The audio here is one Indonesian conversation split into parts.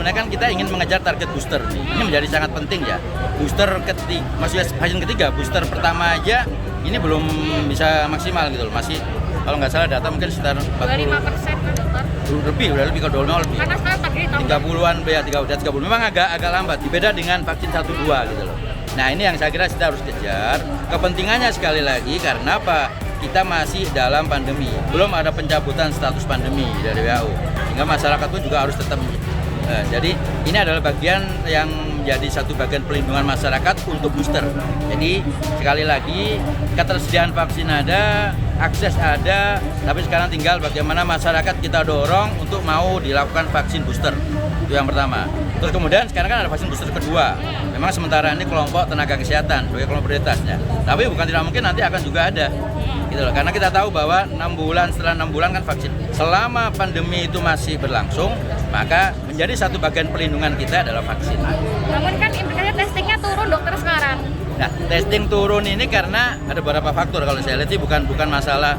karena kan kita ingin mengejar target booster. Ini menjadi sangat penting ya. Booster ketiga, maksudnya vaksin ketiga, booster pertama aja ini belum bisa maksimal gitu loh. Masih kalau nggak salah data mungkin sekitar 25% kan dokter? udah lebih ke 0 lebih. Karena sekarang tadi 30-an ya, 30. Memang agak lambat, beda dengan vaksin 1-2 gitu loh. Nah, ini yang saya kira kita harus kejar. Kepentingannya sekali lagi karena apa? Kita masih dalam pandemi. Belum ada pencabutan status pandemi dari WHO. Sehingga masyarakat pun juga harus tetap jadi ini adalah bagian yang menjadi satu bagian pelindungan masyarakat untuk booster. Jadi sekali lagi ketersediaan vaksin ada, akses ada, tapi sekarang tinggal bagaimana masyarakat kita dorong untuk mau dilakukan vaksin booster. Itu yang pertama. Terus kemudian sekarang kan ada vaksin booster kedua. Memang sementara ini kelompok tenaga kesehatan sebagai kelompok prioritasnya. Tapi bukan tidak mungkin nanti akan juga ada. Gitu loh. Karena kita tahu bahwa 6 bulan setelah 6 bulan kan vaksin. Selama pandemi itu masih berlangsung, maka menjadi satu bagian pelindungan kita adalah vaksin. Namun kan implikasinya testingnya turun dokter sekarang. Nah, testing turun ini karena ada beberapa faktor. Kalau saya lihat sih bukan masalah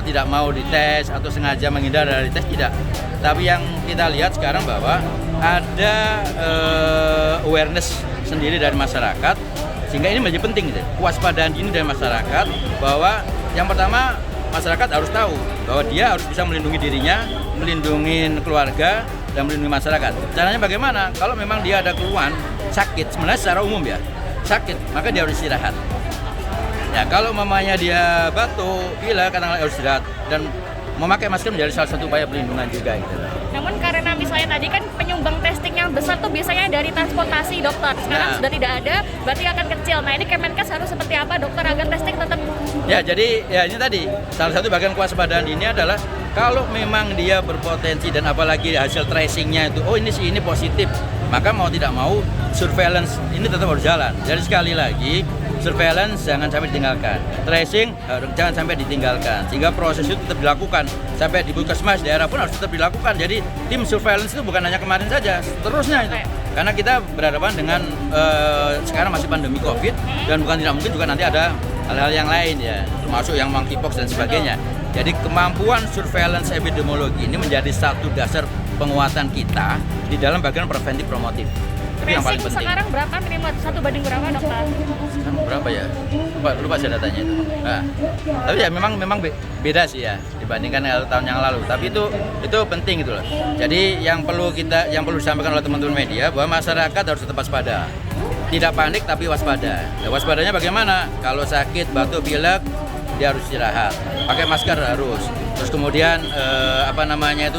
tidak mau dites atau sengaja menghindar dari tes, tidak. Tapi yang kita lihat sekarang bahwa ada awareness sendiri dari masyarakat, sehingga ini menjadi penting gitu. Kewaspadaan ini dari masyarakat bahwa yang pertama masyarakat harus tahu bahwa dia harus bisa melindungi dirinya, melindungi keluarga, dan melindungi masyarakat. Caranya bagaimana? Kalau memang dia ada keluhan sakit, sebenarnya secara umum ya sakit, maka dia harus istirahat. Ya, kalau mamanya dia batuk, pilek, kadang-kadang harus istirahat, dan memakai masker menjadi salah satu upaya pelindungan juga gitu. Namun karena misalnya tadi kan penyumbang testing yang besar tuh biasanya dari transportasi dokter. Sekarang sudah tidak ada, berarti akan kecil. Nah, ini Kemenkes harus seperti apa dokter agar testing tetap? Ya, jadi ya ini tadi salah satu bagian kewaspadaan ini adalah kalau memang dia berpotensi dan apalagi hasil tracingnya itu, oh ini positif, maka mau tidak mau surveillance ini tetap harus jalan. Jadi sekali lagi surveillance jangan sampai ditinggalkan, tracing jangan sampai ditinggalkan, sehingga proses itu tetap dilakukan sampai di puskesmas daerah pun harus tetap dilakukan. Jadi tim surveillance itu bukan hanya kemarin saja, seterusnya itu. Karena kita berhadapan dengan sekarang masih pandemi COVID dan bukan tidak mungkin juga nanti ada hal-hal yang lain ya, termasuk yang monkeypox dan sebagainya. Jadi kemampuan surveillance epidemiologi ini menjadi satu dasar penguatan kita di dalam bagian preventif promotif. Itu yang paling penting. Sekarang berapa minimal 1 banding berapa dokter? Sekarang berapa ya? Lupa saya datanya itu. Nah, tapi ya memang beda sih ya dibandingkan tahun yang lalu. Tapi itu penting gitu loh. Jadi yang perlu disampaikan oleh teman-teman media bahwa masyarakat harus tetap waspada. Tidak panik tapi waspada. Nah, waspadanya bagaimana? Kalau sakit, batuk, pilek, dia harus istirahat. Pakai masker harus. Terus kemudian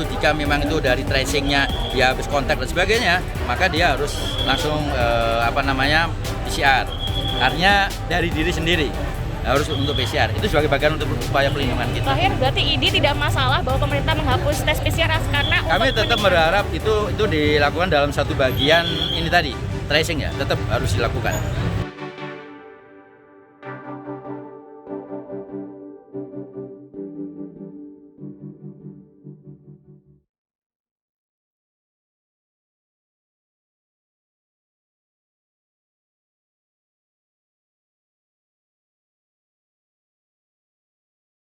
jika memang itu dari tracingnya dia habis kontak dan sebagainya, maka dia harus langsung PCR. Artinya dari diri sendiri harus untuk PCR. Itu sebagai bagian untuk upaya pelindungan kita. Terakhir berarti ID tidak masalah bahwa pemerintah menghapus tes PCR karena kami tetap berharap itu dilakukan dalam satu bagian ini tadi, tracing ya, tetap harus dilakukan.